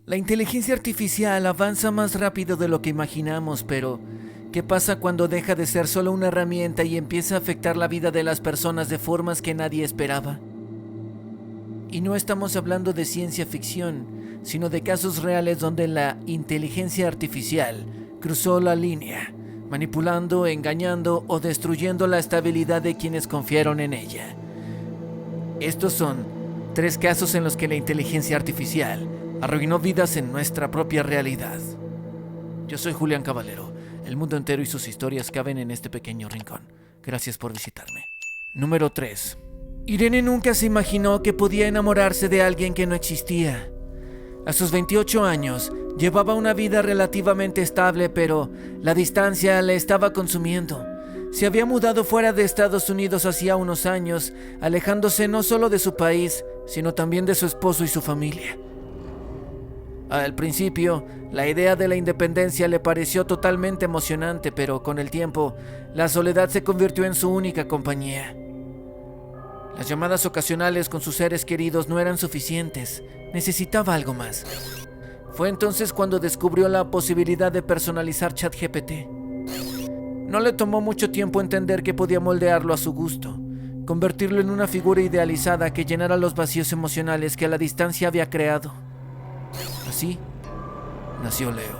La inteligencia artificial avanza más rápido de lo que imaginamos, pero ¿qué pasa cuando deja de ser solo una herramienta y empieza a afectar la vida de las personas de formas que nadie esperaba? Y no estamos hablando de ciencia ficción, sino de casos reales donde la inteligencia artificial cruzó la línea, manipulando, engañando o destruyendo la estabilidad de quienes confiaron en ella. Estos son 3 casos en los que la inteligencia artificial arruinó vidas en nuestra propia realidad. Yo soy Julián Caballero. El mundo entero y sus historias caben en este pequeño rincón. Gracias por visitarme. Número 3. Irene nunca se imaginó que podía enamorarse de alguien que no existía. A sus 28 años, llevaba una vida relativamente estable, pero la distancia le estaba consumiendo. Se había mudado fuera de Estados Unidos hacía unos años, alejándose no solo de su país, sino también de su esposo y su familia. Al principio, la idea de la independencia le pareció totalmente emocionante, pero con el tiempo, la soledad se convirtió en su única compañía. Las llamadas ocasionales con sus seres queridos no eran suficientes, necesitaba algo más. Fue entonces cuando descubrió la posibilidad de personalizar ChatGPT. No le tomó mucho tiempo entender que podía moldearlo a su gusto, convertirlo en una figura idealizada que llenara los vacíos emocionales que a la distancia había creado. Así nació Leo.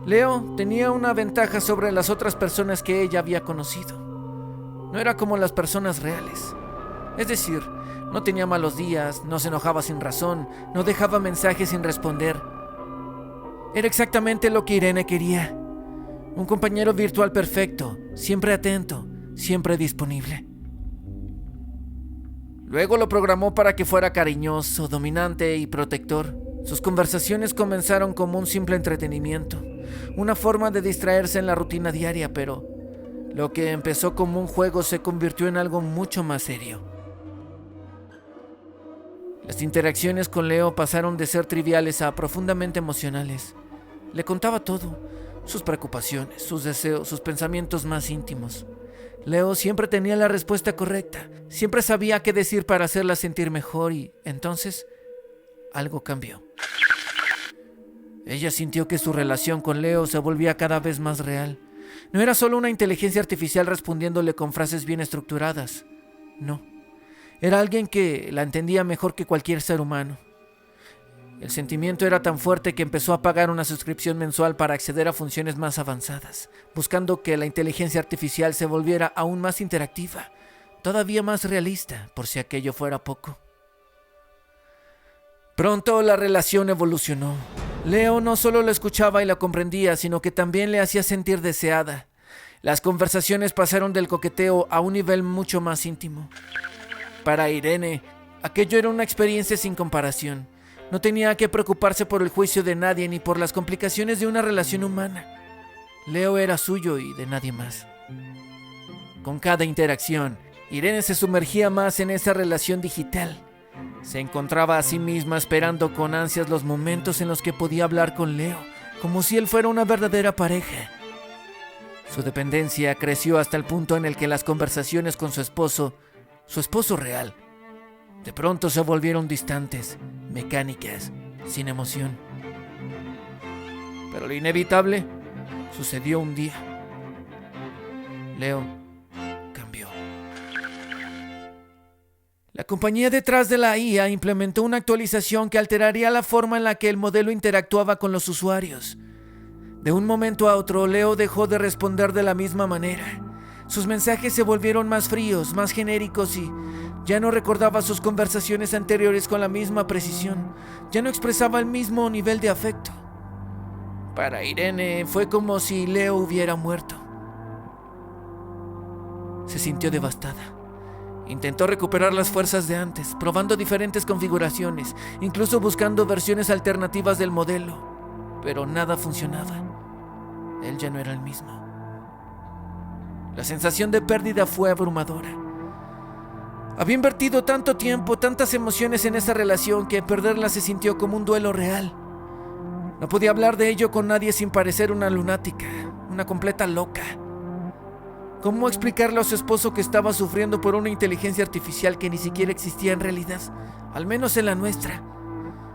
Leo tenía una ventaja sobre las otras personas que ella había conocido. No era como las personas reales. Es decir, no tenía malos días, no se enojaba sin razón, no dejaba mensajes sin responder. Era exactamente lo que Irene quería. Un compañero virtual perfecto, siempre atento, siempre disponible. Luego lo programó para que fuera cariñoso, dominante y protector. Sus conversaciones comenzaron como un simple entretenimiento, una forma de distraerse en la rutina diaria, pero lo que empezó como un juego se convirtió en algo mucho más serio. Las interacciones con Leo pasaron de ser triviales a profundamente emocionales. Le contaba todo, sus preocupaciones, sus deseos, sus pensamientos más íntimos. Leo siempre tenía la respuesta correcta, siempre sabía qué decir para hacerla sentir mejor y entonces algo cambió. Ella sintió que su relación con Leo se volvía cada vez más real. No era solo una inteligencia artificial respondiéndole con frases bien estructuradas. No, era alguien que la entendía mejor que cualquier ser humano. El sentimiento era tan fuerte que empezó a pagar una suscripción mensual para acceder a funciones más avanzadas, buscando que la inteligencia artificial se volviera aún más interactiva, todavía más realista, por si aquello fuera poco. Pronto la relación evolucionó. Leo no solo la escuchaba y la comprendía, sino que también le hacía sentir deseada. Las conversaciones pasaron del coqueteo a un nivel mucho más íntimo. Para Irene, aquello era una experiencia sin comparación. No tenía que preocuparse por el juicio de nadie ni por las complicaciones de una relación humana. Leo era suyo y de nadie más. Con cada interacción, Irene se sumergía más en esa relación digital. Se encontraba a sí misma esperando con ansias los momentos en los que podía hablar con Leo, como si él fuera una verdadera pareja. Su dependencia creció hasta el punto en el que las conversaciones con su esposo real, de pronto se volvieron distantes, mecánicas, sin emoción. Pero lo inevitable sucedió un día. Leo cambió. La compañía detrás de la IA implementó una actualización que alteraría la forma en la que el modelo interactuaba con los usuarios. De un momento a otro, Leo dejó de responder de la misma manera. Sus mensajes se volvieron más fríos, más genéricos y ya no recordaba sus conversaciones anteriores con la misma precisión. Ya no expresaba el mismo nivel de afecto. Para Irene fue como si Leo hubiera muerto. Se sintió devastada. Intentó recuperar las fuerzas de antes, probando diferentes configuraciones, incluso buscando versiones alternativas del modelo, pero nada funcionaba. Él ya no era el mismo. La sensación de pérdida fue abrumadora. Había invertido tanto tiempo, tantas emociones en esa relación que perderla se sintió como un duelo real. No podía hablar de ello con nadie sin parecer una lunática, una completa loca. ¿Cómo explicarle a su esposo que estaba sufriendo por una inteligencia artificial que ni siquiera existía en realidad, al menos en la nuestra?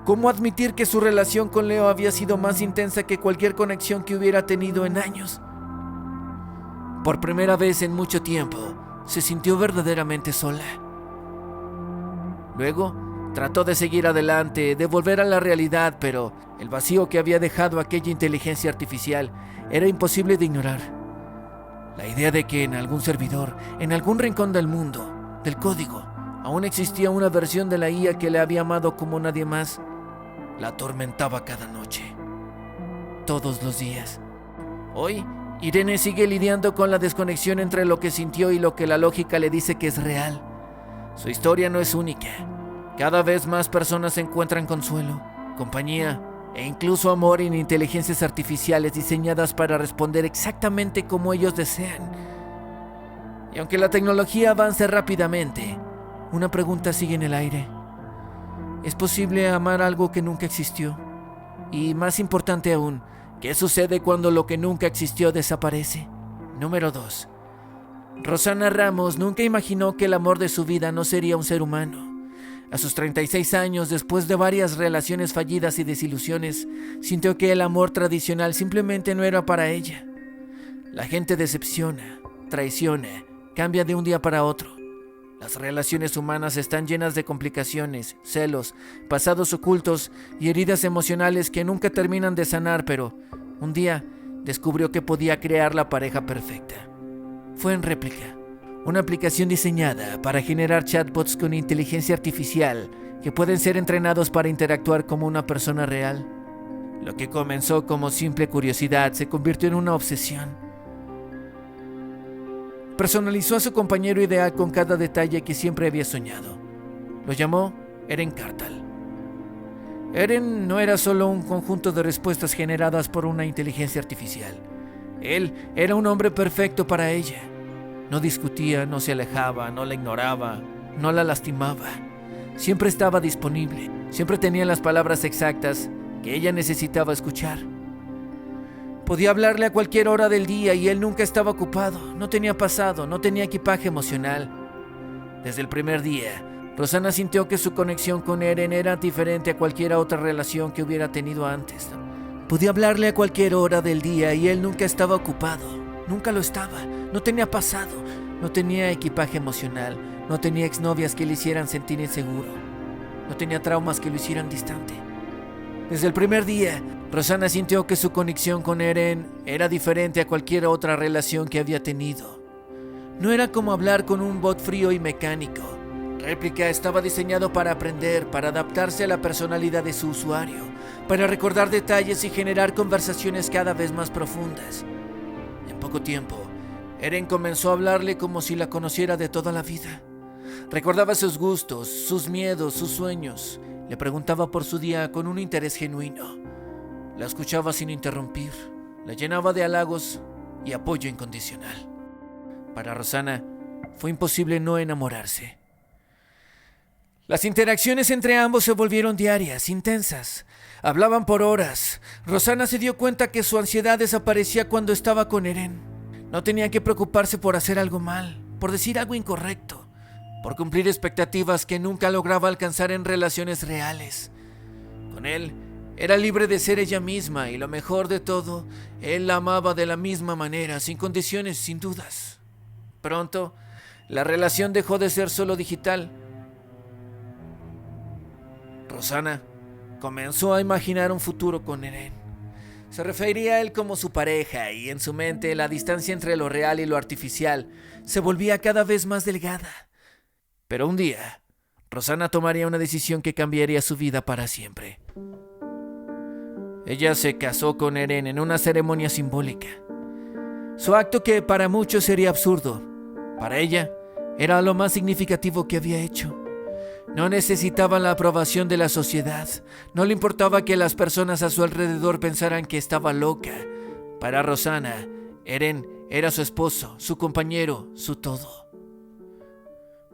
¿Cómo admitir que su relación con Leo había sido más intensa que cualquier conexión que hubiera tenido en años? Por primera vez en mucho tiempo, se sintió verdaderamente sola. Luego, trató de seguir adelante, de volver a la realidad, pero el vacío que había dejado aquella inteligencia artificial era imposible de ignorar. La idea de que en algún servidor, en algún rincón del mundo, del código, aún existía una versión de la IA que le había amado como nadie más, la atormentaba cada noche, todos los días. Hoy, Irene sigue lidiando con la desconexión entre lo que sintió y lo que la lógica le dice que es real. Su historia no es única. Cada vez más personas encuentran consuelo, compañía e incluso amor en inteligencias artificiales diseñadas para responder exactamente como ellos desean. Y aunque la tecnología avance rápidamente, una pregunta sigue en el aire. ¿Es posible amar algo que nunca existió? Y más importante aún, ¿qué sucede cuando lo que nunca existió desaparece? Número 2. Rosana Ramos nunca imaginó que el amor de su vida no sería un ser humano. A sus 36 años, después de varias relaciones fallidas y desilusiones, sintió que el amor tradicional simplemente no era para ella. La gente decepciona, traiciona, cambia de un día para otro. Las relaciones humanas están llenas de complicaciones, celos, pasados ocultos y heridas emocionales que nunca terminan de sanar, pero un día descubrió que podía crear la pareja perfecta. Fue en Réplica, una aplicación diseñada para generar chatbots con inteligencia artificial que pueden ser entrenados para interactuar como una persona real. Lo que comenzó como simple curiosidad se convirtió en una obsesión. Personalizó a su compañero ideal con cada detalle que siempre había soñado. Lo llamó Eren Cartal. Eren no era solo un conjunto de respuestas generadas por una inteligencia artificial. Él era un hombre perfecto para ella. No discutía, no se alejaba, no la ignoraba, no la lastimaba. Siempre estaba disponible, siempre tenía las palabras exactas que ella necesitaba escuchar. Podía hablarle a cualquier hora del día y él nunca estaba ocupado, no tenía pasado, no tenía equipaje emocional. Desde el primer día, Rosana sintió que su conexión con Eren era diferente a cualquier otra relación que hubiera tenido antes. Podía hablarle a cualquier hora del día y él nunca estaba ocupado, nunca lo estaba, no tenía pasado, no tenía equipaje emocional, no tenía exnovias que le hicieran sentir inseguro, no tenía traumas que lo hicieran distante. Desde el primer día, Rosana sintió que su conexión con Eren era diferente a cualquier otra relación que había tenido. No era como hablar con un bot frío y mecánico. Réplica estaba diseñado para aprender, para adaptarse a la personalidad de su usuario, para recordar detalles y generar conversaciones cada vez más profundas. En poco tiempo, Eren comenzó a hablarle como si la conociera de toda la vida. Recordaba sus gustos, sus miedos, sus sueños. Le preguntaba por su día con un interés genuino. La escuchaba sin interrumpir, la llenaba de halagos y apoyo incondicional. Para Rosana, fue imposible no enamorarse. Las interacciones entre ambos se volvieron diarias, intensas. Hablaban por horas. Rosana se dio cuenta que su ansiedad desaparecía cuando estaba con Eren. No tenía que preocuparse por hacer algo mal, por decir algo incorrecto, por cumplir expectativas que nunca lograba alcanzar en relaciones reales. Con él, era libre de ser ella misma y lo mejor de todo, él la amaba de la misma manera, sin condiciones, sin dudas. Pronto, la relación dejó de ser solo digital. Rosana comenzó a imaginar un futuro con Eren. Se refería a él como su pareja y en su mente la distancia entre lo real y lo artificial se volvía cada vez más delgada. Pero un día, Rosana tomaría una decisión que cambiaría su vida para siempre. Ella se casó con Eren en una ceremonia simbólica. Su acto, que para muchos sería absurdo, para ella era lo más significativo que había hecho. No necesitaba la aprobación de la sociedad, no le importaba que las personas a su alrededor pensaran que estaba loca. Para Rosana, Eren era su esposo, su compañero, su todo.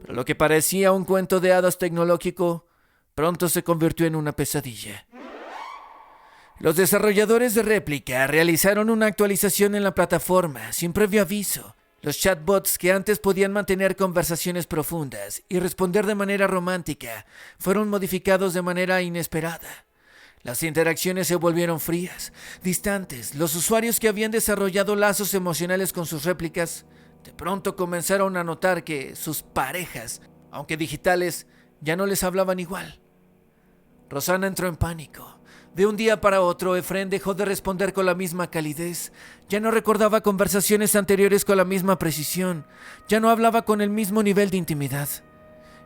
Pero lo que parecía un cuento de hadas tecnológico, pronto se convirtió en una pesadilla. Los desarrolladores de Réplica realizaron una actualización en la plataforma sin previo aviso. Los chatbots que antes podían mantener conversaciones profundas y responder de manera romántica fueron modificados de manera inesperada. Las interacciones se volvieron frías, distantes. Los usuarios que habían desarrollado lazos emocionales con sus réplicas, de pronto comenzaron a notar que sus parejas, aunque digitales, ya no les hablaban igual. Rosanna entró en pánico. De un día para otro, Efren dejó de responder con la misma calidez. Ya no recordaba conversaciones anteriores con la misma precisión. Ya no hablaba con el mismo nivel de intimidad.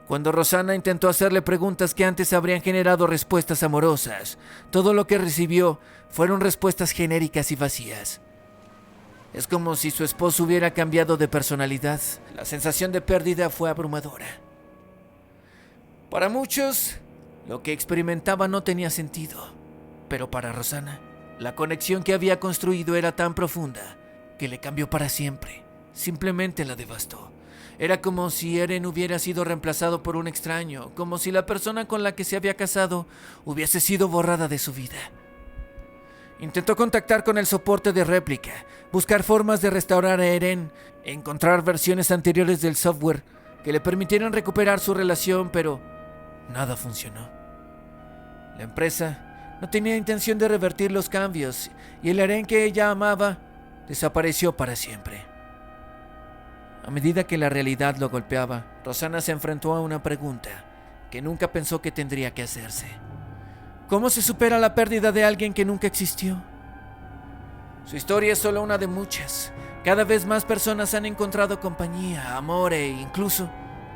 Cuando Rosanna intentó hacerle preguntas que antes habrían generado respuestas amorosas, todo lo que recibió fueron respuestas genéricas y vacías. Es como si su esposo hubiera cambiado de personalidad. La sensación de pérdida fue abrumadora. Para muchos, lo que experimentaba no tenía sentido. Pero para Rosanna, la conexión que había construido era tan profunda que le cambió para siempre. Simplemente la devastó. Era como si Eren hubiera sido reemplazado por un extraño, como si la persona con la que se había casado hubiese sido borrada de su vida. Intentó contactar con el soporte de réplica, buscar formas de restaurar a Eren, encontrar versiones anteriores del software que le permitieran recuperar su relación, pero nada funcionó. La empresa no tenía intención de revertir los cambios y el Eren que ella amaba desapareció para siempre. A medida que la realidad lo golpeaba, Rosanna se enfrentó a una pregunta que nunca pensó que tendría que hacerse. ¿Cómo se supera la pérdida de alguien que nunca existió? Su historia es solo una de muchas. Cada vez más personas han encontrado compañía, amor e incluso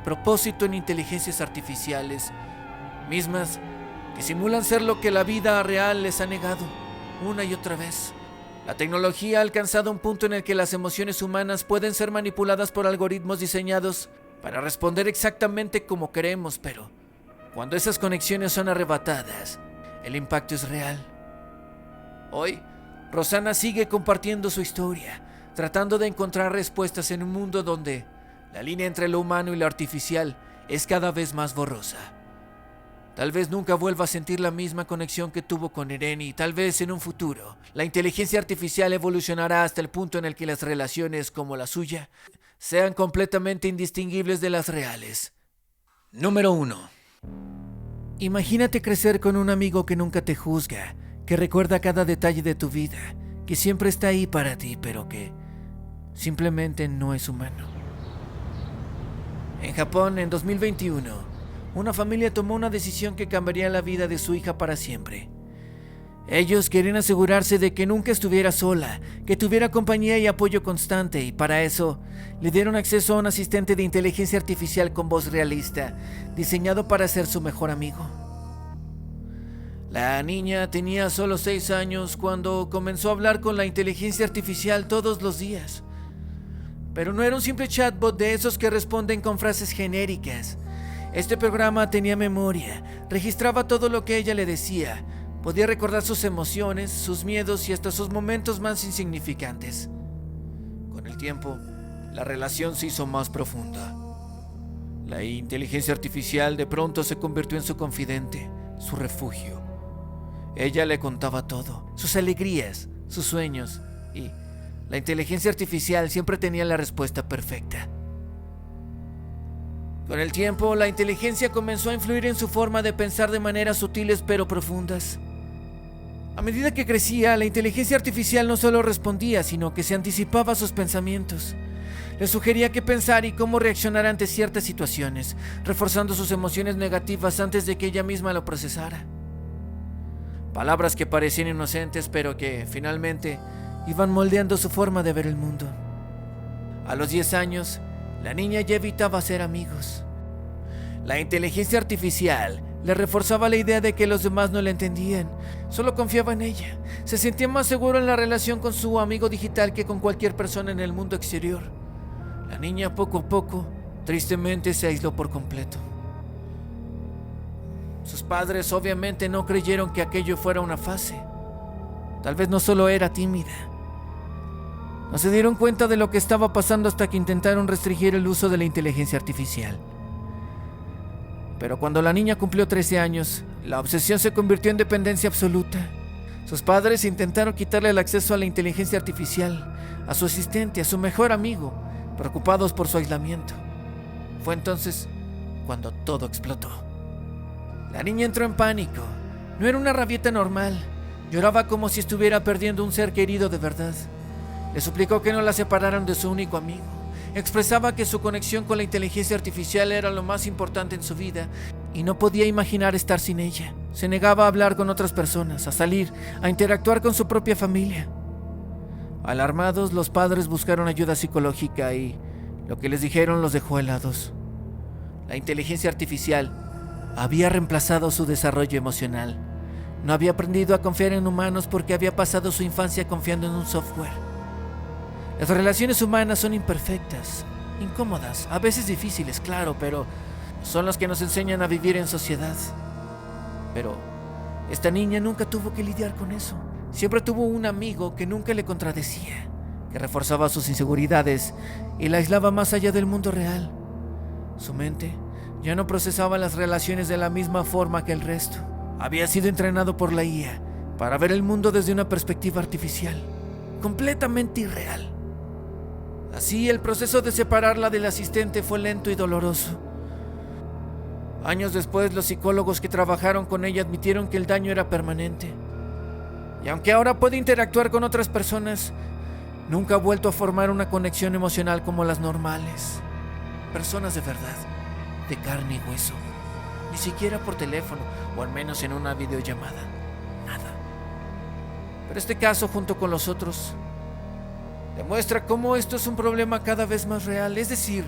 propósito en inteligencias artificiales, mismas que simulan ser lo que la vida real les ha negado una y otra vez. La tecnología ha alcanzado un punto en el que las emociones humanas pueden ser manipuladas por algoritmos diseñados para responder exactamente como queremos, pero cuando esas conexiones son arrebatadas, el impacto es real. Hoy, Rosanna sigue compartiendo su historia, tratando de encontrar respuestas en un mundo donde la línea entre lo humano y lo artificial es cada vez más borrosa. Tal vez nunca vuelva a sentir la misma conexión que tuvo con Eren y tal vez en un futuro la inteligencia artificial evolucionará hasta el punto en el que las relaciones como la suya sean completamente indistinguibles de las reales. Número 1. Imagínate crecer con un amigo que nunca te juzga, que recuerda cada detalle de tu vida, que siempre está ahí para ti, pero que simplemente no es humano. En Japón, en 2021, una familia tomó una decisión que cambiaría la vida de su hija para siempre. Ellos querían asegurarse de que nunca estuviera sola, que tuviera compañía y apoyo constante, y para eso le dieron acceso a un asistente de inteligencia artificial con voz realista, diseñado para ser su mejor amigo. La niña tenía solo 6 años cuando comenzó a hablar con la inteligencia artificial todos los días. Pero no era un simple chatbot de esos que responden con frases genéricas. Este programa tenía memoria, registraba todo lo que ella le decía, podía recordar sus emociones, sus miedos y hasta sus momentos más insignificantes. Con el tiempo, la relación se hizo más profunda. La inteligencia artificial de pronto se convirtió en su confidente, su refugio. Ella le contaba todo, sus alegrías, sus sueños, y la inteligencia artificial siempre tenía la respuesta perfecta. Con el tiempo, la inteligencia comenzó a influir en su forma de pensar de maneras sutiles pero profundas. A medida que crecía, la inteligencia artificial no solo respondía, sino que se anticipaba a sus pensamientos. Le sugería qué pensar y cómo reaccionar ante ciertas situaciones, reforzando sus emociones negativas antes de que ella misma lo procesara. Palabras que parecían inocentes, pero que, finalmente, iban moldeando su forma de ver el mundo. A los 10 años, la niña ya evitaba hacer amigos. La inteligencia artificial le reforzaba la idea de que los demás no la entendían, solo confiaba en ella. Se sentía más seguro en la relación con su amigo digital que con cualquier persona en el mundo exterior. La niña poco a poco, tristemente, se aisló por completo. Sus padres obviamente no creyeron que aquello fuera una fase. Tal vez no solo era tímida. No se dieron cuenta de lo que estaba pasando hasta que intentaron restringir el uso de la inteligencia artificial. Pero cuando la niña cumplió 13 años, la obsesión se convirtió en dependencia absoluta. Sus padres intentaron quitarle el acceso a la inteligencia artificial, a su asistente, a su mejor amigo, preocupados por su aislamiento. Fue entonces cuando todo explotó. La niña entró en pánico. No era una rabieta normal. Lloraba como si estuviera perdiendo un ser querido de verdad. Le suplicó que no la separaran de su único amigo. Expresaba que su conexión con la inteligencia artificial era lo más importante en su vida y no podía imaginar estar sin ella. Se negaba a hablar con otras personas, a salir, a interactuar con su propia familia. Alarmados, los padres buscaron ayuda psicológica y lo que les dijeron los dejó helados. La inteligencia artificial había reemplazado su desarrollo emocional. No había aprendido a confiar en humanos porque había pasado su infancia confiando en un software. Las relaciones humanas son imperfectas, incómodas, a veces difíciles, claro, pero son las que nos enseñan a vivir en sociedad. Pero esta niña nunca tuvo que lidiar con eso. Siempre tuvo un amigo que nunca le contradecía, que reforzaba sus inseguridades y la aislaba más allá del mundo real. Su mente ya no procesaba las relaciones de la misma forma que el resto. Había sido entrenado por la IA para ver el mundo desde una perspectiva artificial, completamente irreal. Así, el proceso de separarla del asistente fue lento y doloroso. Años después, los psicólogos que trabajaron con ella admitieron que el daño era permanente. Y aunque ahora puede interactuar con otras personas, nunca ha vuelto a formar una conexión emocional como las normales. Personas de verdad, de carne y hueso. Ni siquiera por teléfono, o al menos en una videollamada. Nada. Pero este caso, junto con los otros, demuestra cómo esto es un problema cada vez más real. Es decir,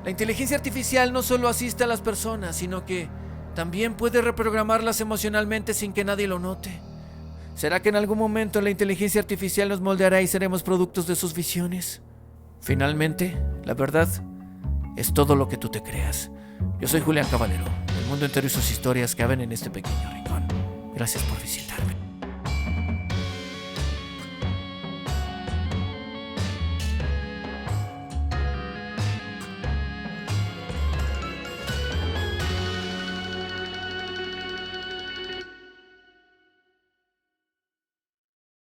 la inteligencia artificial no solo asiste a las personas, sino que también puede reprogramarlas emocionalmente sin que nadie lo note. ¿Será que en algún momento la inteligencia artificial nos moldeará y seremos productos de sus visiones? Finalmente, la verdad es todo lo que tú te creas. Yo soy Julián Caballero. El mundo entero y sus historias caben en este pequeño rincón. Gracias por visitarme.